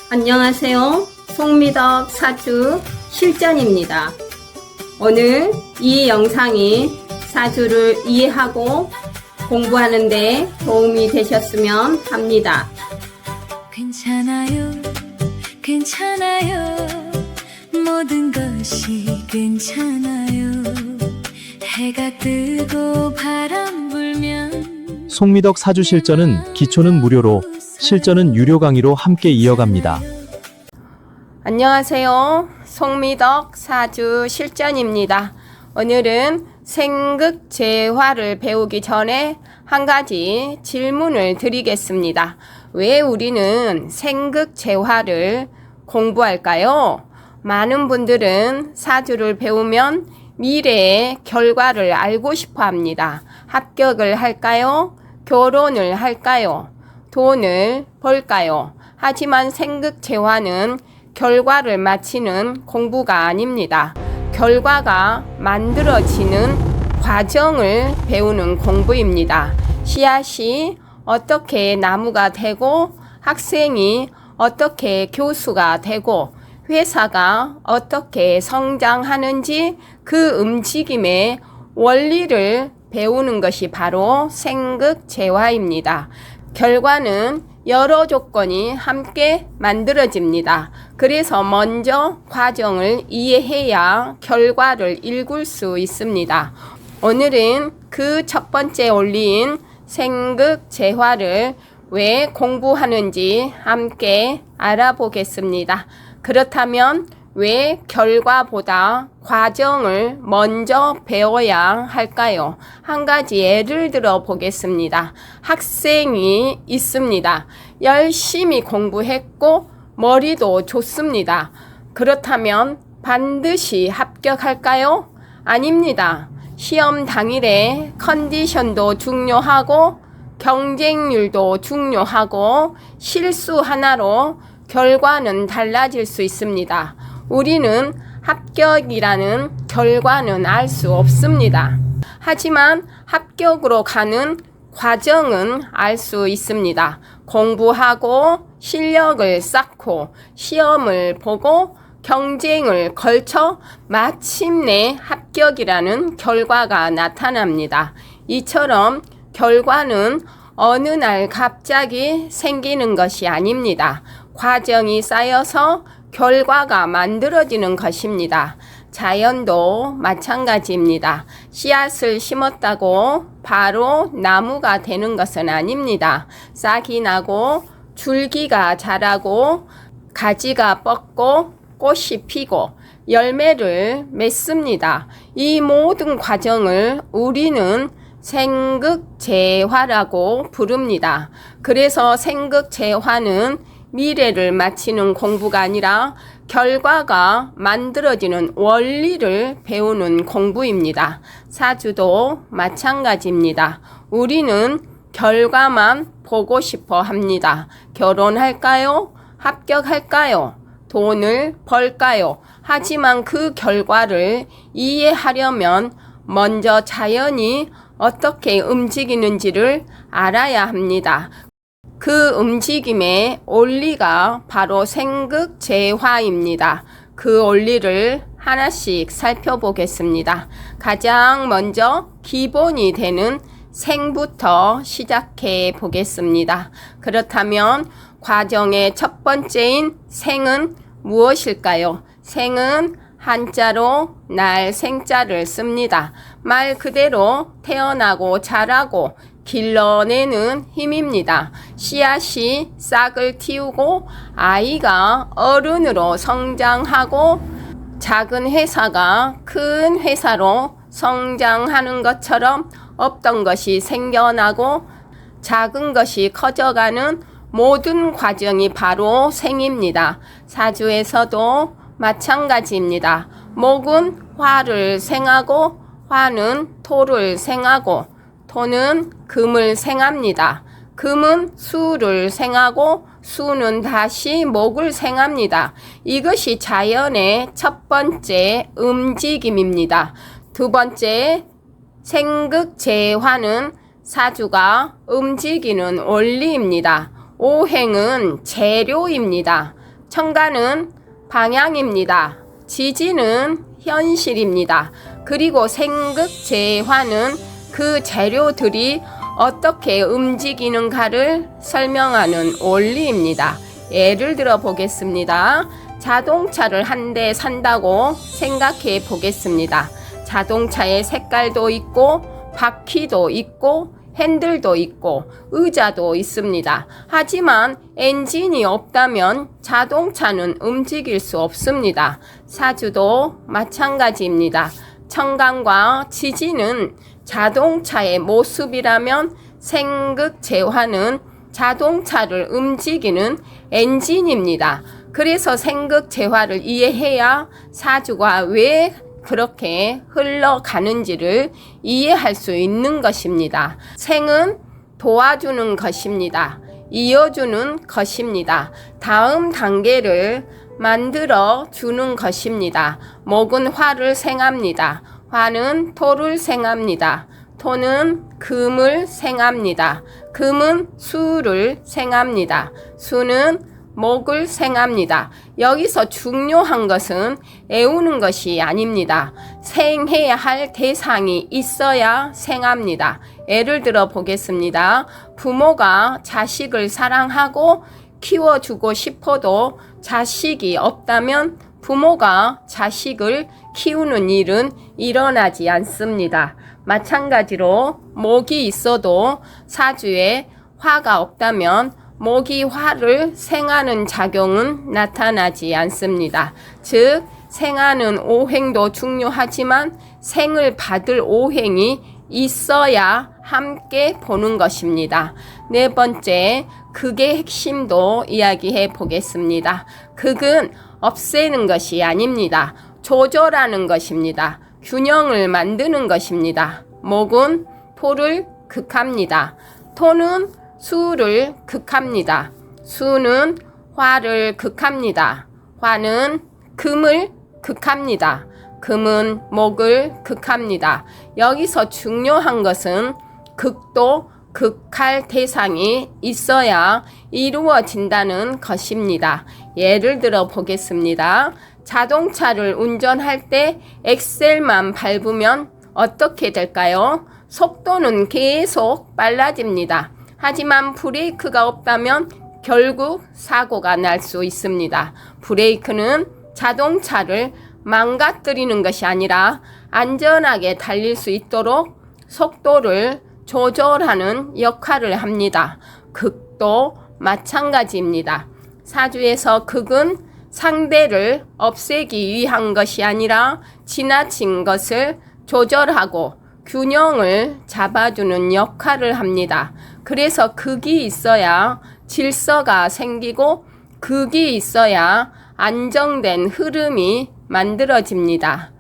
안녕하세요. 송미덕 사주 실전입니다. 오늘 이 영상이 사주를 이해하고 공부하는 데 도움이 되셨으면 합니다. 괜찮아요, 괜찮아요, 모든 것이 괜찮아요. 해가 뜨고 바람 불면 송미덕 사주 실전은 기초는 무료로, 실전은 유료 강의로 함께 이어갑니다. 안녕하세요. 송미덕 사주 실전입니다. 오늘은 생극재화를 배우기 전에 한 가지 질문을 드리겠습니다. 왜 우리는 생극재화를 공부할까요? 많은 분들은 사주를 배우면 미래의 결과를 알고 싶어 합니다. 합격을 할까요? 결혼을 할까요? 돈을 벌까요? 하지만 생극재화는 결과를 맞히는 공부가 아닙니다. 결과가 만들어지는 과정을 배우는 공부입니다. 씨앗이 어떻게 나무가 되고, 학생이 어떻게 교수가 되고, 회사가 어떻게 성장하는지 그 움직임의 원리를 배우는 것이 바로 생극재화입니다. 결과는 여러 조건이 함께 만들어집니다. 그래서 먼저 과정을 이해해야 결과를 읽을 수 있습니다. 오늘은 그 첫 번째 원리인 생극재화를 왜 공부하는지 함께 알아보겠습니다. 그렇다면 왜 결과보다 과정을 먼저 배워야 할까요? 한 가지 예를 들어 보겠습니다. 학생이 있습니다. 열심히 공부했고 머리도 좋습니다. 그렇다면 반드시 합격할까요? 아닙니다. 시험 당일에 컨디션도 중요하고 경쟁률도 중요하고 실수 하나로 결과는 달라질 수 있습니다. 우리는 합격이라는 결과는 알 수 없습니다. 하지만 합격으로 가는 과정은 알 수 있습니다. 공부하고 실력을 쌓고 시험을 보고 경쟁을 걸쳐 마침내 합격이라는 결과가 나타납니다. 이처럼 결과는 어느 날 갑자기 생기는 것이 아닙니다. 과정이 쌓여서 결과가 만들어지는 것입니다. 자연도 마찬가지입니다. 씨앗을 심었다고 바로 나무가 되는 것은 아닙니다. 싹이 나고 줄기가 자라고 가지가 뻗고 꽃이 피고 열매를 맺습니다. 이 모든 과정을 우리는 생극재화라고 부릅니다. 그래서 생극재화는 미래를 맞히는 공부가 아니라 결과가 만들어지는 원리를 배우는 공부입니다. 사주도 마찬가지입니다. 우리는 결과만 보고 싶어 합니다. 결혼할까요? 합격할까요? 돈을 벌까요? 하지만 그 결과를 이해하려면 먼저 자연이 어떻게 움직이는지를 알아야 합니다. 그 움직임의 원리가 바로 생극재화입니다. 그 원리를 하나씩 살펴보겠습니다. 가장 먼저 기본이 되는 생부터 시작해 보겠습니다. 그렇다면 과정의 첫 번째인 생은 무엇일까요? 생은 한자로 날 생자를 씁니다. 말 그대로 태어나고 자라고 길러내는 힘입니다. 씨앗이 싹을 틔우고 아이가 어른으로 성장하고 작은 회사가 큰 회사로 성장하는 것처럼 없던 것이 생겨나고 작은 것이 커져가는 모든 과정이 바로 생입니다. 사주에서도 마찬가지입니다. 목은 화를 생하고 화는 토를 생하고 토는 금을 생합니다. 금은 수를 생하고 수는 다시 목을 생합니다. 이것이 자연의 첫 번째 움직임입니다. 두 번째 생극재화는 사주가 움직이는 원리입니다. 오행은 재료입니다. 청가는 방향입니다. 지지는 현실입니다. 그리고 생극재화는 그 재료들이 어떻게 움직이는가를 설명하는 원리입니다. 예를 들어 보겠습니다. 자동차를 한 대 산다고 생각해 보겠습니다. 자동차의 색깔도 있고 바퀴도 있고 핸들도 있고 의자도 있습니다. 하지만 엔진이 없다면 자동차는 움직일 수 없습니다. 사주도 마찬가지입니다. 청강과 지지는 자동차의 모습이라면 생극재화는 자동차를 움직이는 엔진입니다. 그래서 생극재화를 이해해야 사주가 왜 그렇게 흘러가는지를 이해할 수 있는 것입니다. 생은 도와주는 것입니다. 이어주는 것입니다. 다음 단계를 만들어 주는 것입니다. 목은 화를 생합니다. 화는 토를 생합니다. 토는 금을 생합니다. 금은 수를 생합니다. 수는 목을 생합니다. 여기서 중요한 것은 애우는 것이 아닙니다. 생해야 할 대상이 있어야 생합니다. 예를 들어 보겠습니다. 부모가 자식을 사랑하고 키워주고 싶어도 자식이 없다면 부모가 자식을 키우는 일은 일어나지 않습니다. 마찬가지로 목이 있어도 사주에 화가 없다면 목이 화를 생하는 작용은 나타나지 않습니다. 즉 생하는 오행도 중요하지만 생을 받을 오행이 있어야 함께 보는 것입니다. 네 번째, 극의 핵심도 이야기해 보겠습니다. 극은 없애는 것이 아닙니다. 조절하는 것입니다. 균형을 만드는 것입니다. 목은 토를 극합니다. 토는 수를 극합니다. 수는 화를 극합니다. 화는 금을 극합니다. 금은 목을 극합니다. 여기서 중요한 것은 극도 극할 대상이 있어야 이루어진다는 것입니다. 예를 들어 보겠습니다. 자동차를 운전할 때 엑셀만 밟으면 어떻게 될까요? 속도는 계속 빨라집니다. 하지만 브레이크가 없다면 결국 사고가 날 수 있습니다. 브레이크는 자동차를 망가뜨리는 것이 아니라 안전하게 달릴 수 있도록 속도를 조절하는 역할을 합니다. 극도 마찬가지입니다. 사주에서 극은 상대를 없애기 위한 것이 아니라 지나친 것을 조절하고 균형을 잡아주는 역할을 합니다. 그래서 극이 있어야 질서가 생기고 극이 있어야 안정된 흐름이 만들어집니다.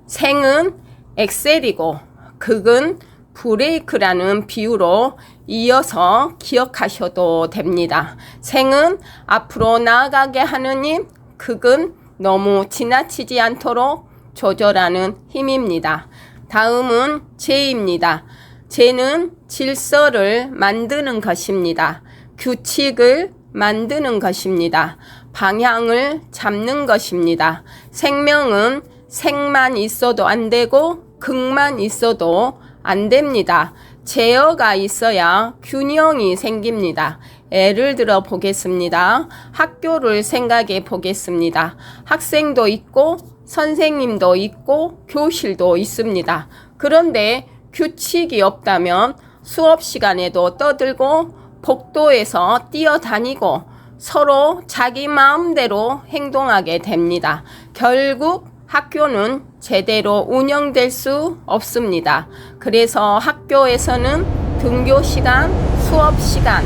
생은 엑셀이고 극은 브레이크라는 비유로 이어서 기억하셔도 됩니다. 생은 앞으로 나아가게 하는 힘, 극은 너무 지나치지 않도록 조절하는 힘입니다. 다음은 재입니다. 재는 질서를 만드는 것입니다. 규칙을 만드는 것입니다. 방향을 잡는 것입니다. 생명은 생만 있어도 안 되고 극만 있어도 안 됩니다. 제어가 있어야 균형이 생깁니다. 예를 들어 보겠습니다. 학교를 생각해 보겠습니다. 학생도 있고 선생님도 있고 교실도 있습니다. 그런데 규칙이 없다면 수업 시간에도 떠들고 복도에서 뛰어다니고 서로 자기 마음대로 행동하게 됩니다. 결국 학교는 제대로 운영될 수 없습니다. 그래서 학교에서는 등교 시간, 수업 시간,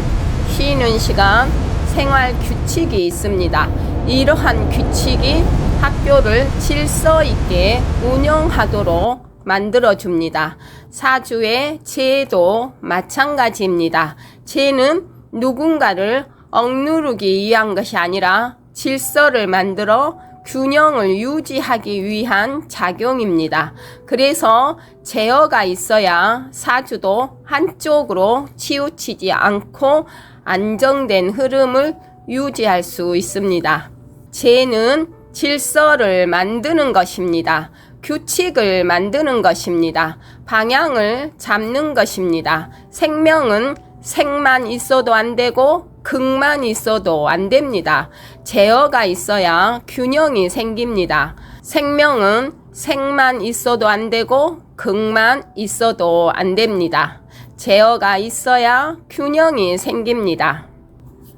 쉬는 시간, 생활 규칙이 있습니다. 이러한 규칙이 학교를 질서 있게 운영하도록 만들어줍니다. 사주의 재도 마찬가지입니다. 재는 누군가를 억누르기 위한 것이 아니라 질서를 만들어 균형을 유지하기 위한 작용입니다. 그래서 제어가 있어야 사주도 한쪽으로 치우치지 않고 안정된 흐름을 유지할 수 있습니다. 재는 질서를 만드는 것입니다. 규칙을 만드는 것입니다. 방향을 잡는 것입니다. 생명은 생만 있어도 안 되고 극만 있어도 안 됩니다. 제어가 있어야 균형이 생깁니다. 생명은 생만 있어도 안 되고 극만 있어도 안 됩니다. 제어가 있어야 균형이 생깁니다.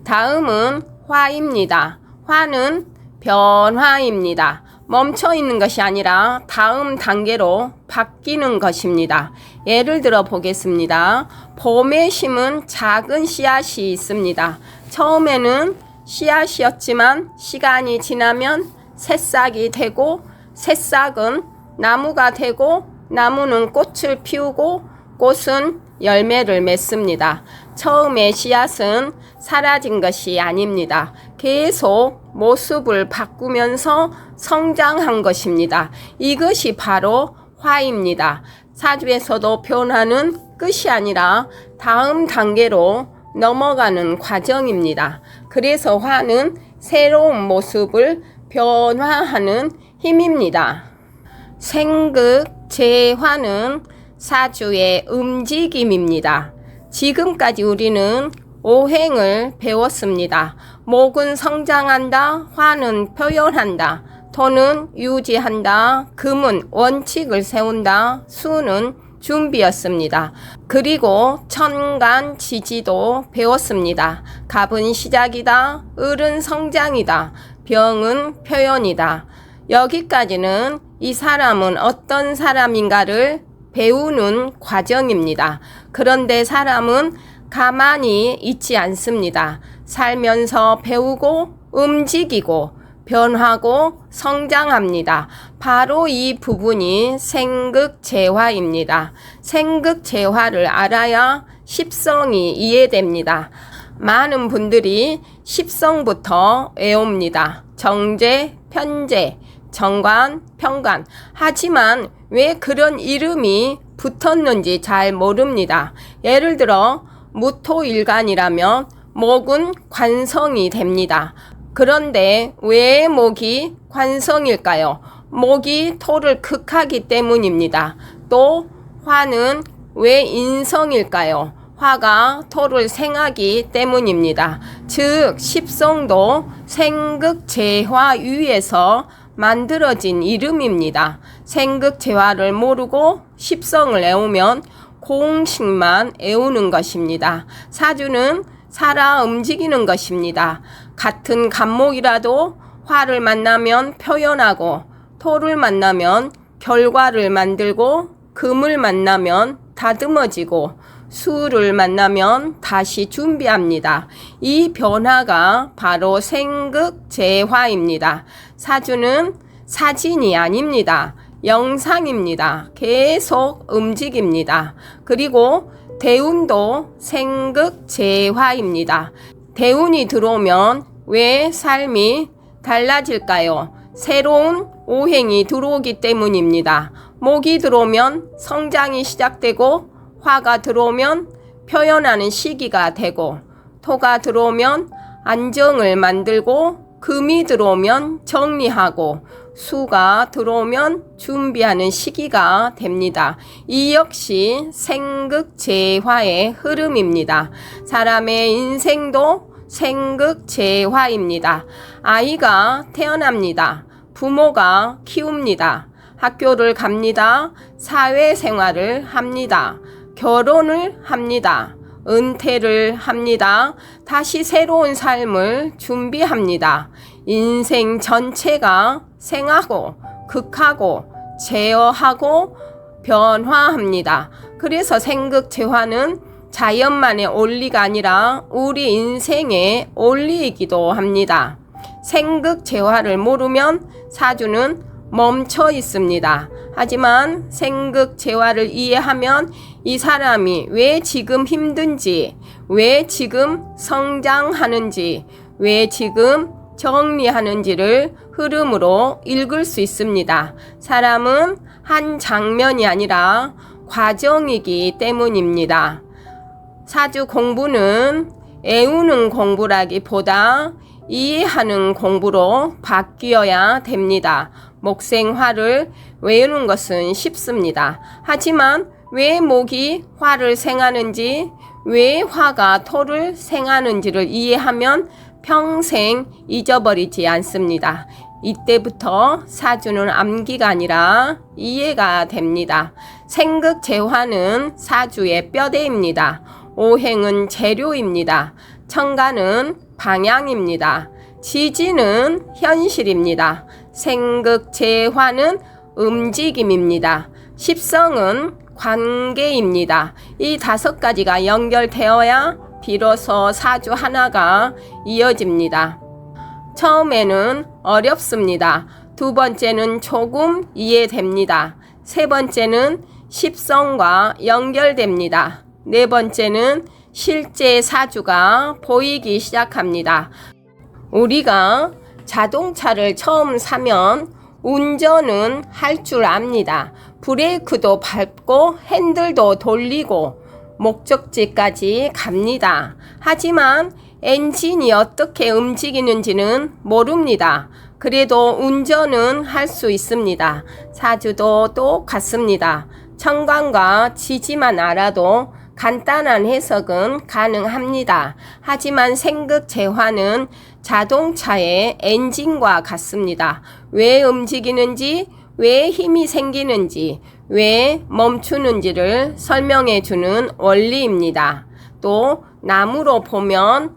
다음은 화입니다. 화는 변화입니다. 멈춰 있는 것이 아니라 다음 단계로 바뀌는 것입니다. 예를 들어 보겠습니다. 봄에 심은 작은 씨앗이 있습니다. 처음에는 씨앗이었지만 시간이 지나면 새싹이 되고 새싹은 나무가 되고 나무는 꽃을 피우고 꽃은 열매를 맺습니다. 처음에 씨앗은 사라진 것이 아닙니다. 계속 모습을 바꾸면서 성장한 것입니다. 이것이 바로 화입니다. 사주에서도 변화는 끝이 아니라 다음 단계로 넘어가는 과정입니다. 그래서 화는 새로운 모습을 변화하는 힘입니다. 생극재화는 사주의 움직임입니다. 지금까지 우리는 오행을 배웠습니다. 목은 성장한다, 화는 표현한다, 토는 유지한다, 금은 원칙을 세운다, 수는 준비였습니다. 그리고 천간 지지도 배웠습니다. 갑은 시작이다, 을은 성장이다, 병은 표현이다. 여기까지는 이 사람은 어떤 사람인가를 배우는 과정입니다. 그런데 사람은 가만히 있지 않습니다. 살면서 배우고 움직이고 변하고 성장합니다. 바로 이 부분이 생극재화입니다. 생극재화를 알아야 십성이 이해됩니다. 많은 분들이 십성부터 외웁니다. 정제, 편제, 정관, 평관. 하지만 왜 그런 이름이 붙었는지 잘 모릅니다. 예를 들어 무토일간이라면 목은 관성이 됩니다. 그런데 왜 목이 관성일까요? 목이 토를 극하기 때문입니다. 또 화는 왜 인성일까요? 화가 토를 생하기 때문입니다. 즉 십성도 생극재화 위에서 만들어진 이름입니다. 생극재화를 모르고 십성을 외우면 공식만 외우는 것입니다. 사주는 살아 움직이는 것입니다. 같은 간목이라도 화를 만나면 표현하고 토를 만나면 결과를 만들고 금을 만나면 다듬어지고 수를 만나면 다시 준비합니다. 이 변화가 바로 생극재화입니다. 사주는 사진이 아닙니다. 영상입니다. 계속 움직입니다. 그리고 대운도 생극재화입니다. 대운이 들어오면 왜 삶이 달라질까요? 새로운 오행이 들어오기 때문입니다. 목이 들어오면 성장이 시작되고 화가 들어오면 표현하는 시기가 되고 토가 들어오면 안정을 만들고 금이 들어오면 정리하고 수가 들어오면 준비하는 시기가 됩니다. 이 역시 생극재화의 흐름입니다. 사람의 인생도 생극재화입니다. 아이가 태어납니다. 부모가 키웁니다. 학교를 갑니다. 사회생활을 합니다. 결혼을 합니다. 은퇴를 합니다. 다시 새로운 삶을 준비합니다. 인생 전체가 생하고 극하고 제어하고 변화합니다. 그래서 생극재화는 자연만의 원리가 아니라 우리 인생의 원리이기도 합니다. 생극재화를 모르면 사주는 멈춰 있습니다. 하지만 생극재화를 이해하면 이 사람이 왜 지금 힘든지, 왜 지금 성장하는지, 왜 지금 정리하는지를 흐름으로 읽을 수 있습니다. 사람은 한 장면이 아니라 과정이기 때문입니다. 사주 공부는 애우는 공부라기보다 이해하는 공부로 바뀌어야 됩니다. 목생화를 외우는 것은 쉽습니다. 하지만 왜 목이 화를 생하는지, 왜 화가 토를 생하는지를 이해하면 평생 잊어버리지 않습니다. 이때부터 사주는 암기가 아니라 이해가 됩니다. 생극재화는 사주의 뼈대입니다. 오행은 재료입니다. 천간은 방향입니다. 지지는 현실입니다. 생극재화는 움직임입니다. 십성은 관계입니다. 이 5가지가 연결되어야 비로소 사주 하나가 이어집니다. 처음에는 어렵습니다. 두 번째는 조금 이해됩니다. 세 번째는 십성과 연결됩니다. 네 번째는 실제 사주가 보이기 시작합니다. 우리가 자동차를 처음 사면 운전은 할 줄 압니다. 브레이크도 밟고 핸들도 돌리고 목적지까지 갑니다. 하지만 엔진이 어떻게 움직이는지는 모릅니다. 그래도 운전은 할 수 있습니다. 사주도 똑같습니다. 천간과 지지만 알아도 간단한 해석은 가능합니다. 하지만 생극재화는 자동차의 엔진과 같습니다. 왜 움직이는지, 왜 힘이 생기는지, 왜 멈추는지를 설명해 주는 원리입니다. 또 나무로 보면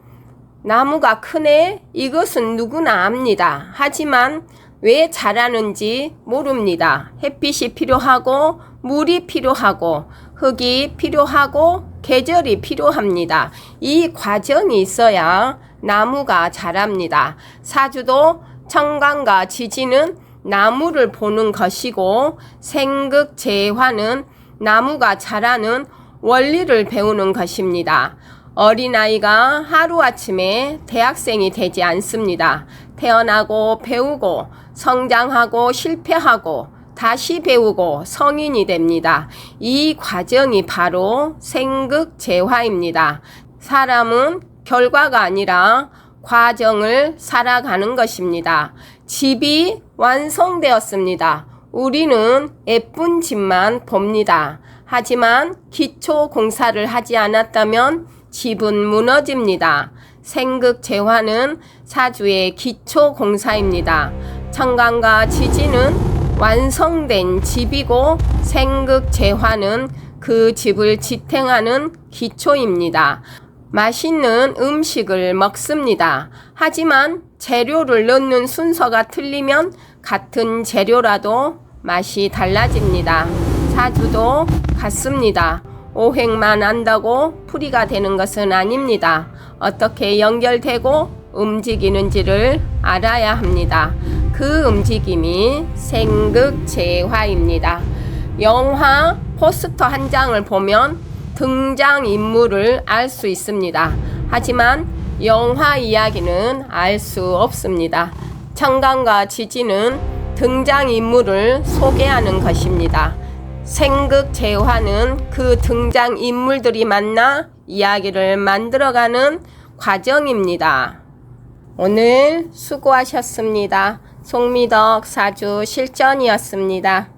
나무가 크네? 이것은 누구나 압니다. 하지만 왜 자라는지 모릅니다. 햇빛이 필요하고 물이 필요하고 흙이 필요하고 계절이 필요합니다. 이 과정이 있어야 나무가 자랍니다. 사주도 천간과 지지는 나무를 보는 것이고 생극재화는 나무가 자라는 원리를 배우는 것입니다. 어린아이가 하루아침에 대학생이 되지 않습니다. 태어나고 배우고 성장하고 실패하고 다시 배우고 성인이 됩니다. 이 과정이 바로 생극재화입니다. 사람은 결과가 아니라 과정을 살아가는 것입니다. 집이 완성되었습니다. 우리는 예쁜 집만 봅니다. 하지만 기초 공사를 하지 않았다면 집은 무너집니다. 생극재화는 사주의 기초 공사입니다. 천간과 지지는 완성된 집이고 생극재화는 그 집을 지탱하는 기초입니다. 맛있는 음식을 먹습니다. 하지만 재료를 넣는 순서가 틀리면 같은 재료라도 맛이 달라집니다. 사주도 같습니다. 오행만 안다고 풀이가 되는 것은 아닙니다. 어떻게 연결되고 움직이는지를 알아야 합니다. 그 움직임이 생극재화입니다. 영화 포스터 한 장을 보면 등장인물을 알 수 있습니다. 하지만 영화 이야기는 알 수 없습니다. 천간과 지지는 등장인물을 소개하는 것입니다. 생극재화는 그 등장인물들이 만나 이야기를 만들어가는 과정입니다. 오늘 수고하셨습니다. 송미덕 사주 실전이었습니다.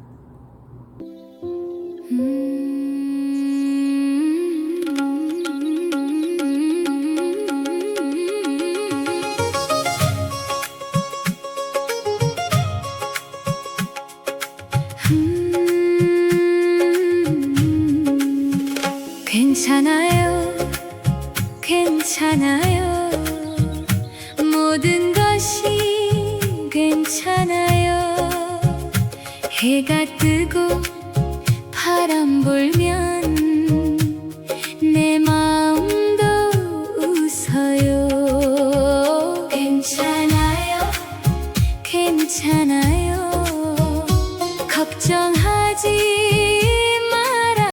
괜찮아요, 괜찮아요. 모든 것이 괜찮아요. 해가 뜨고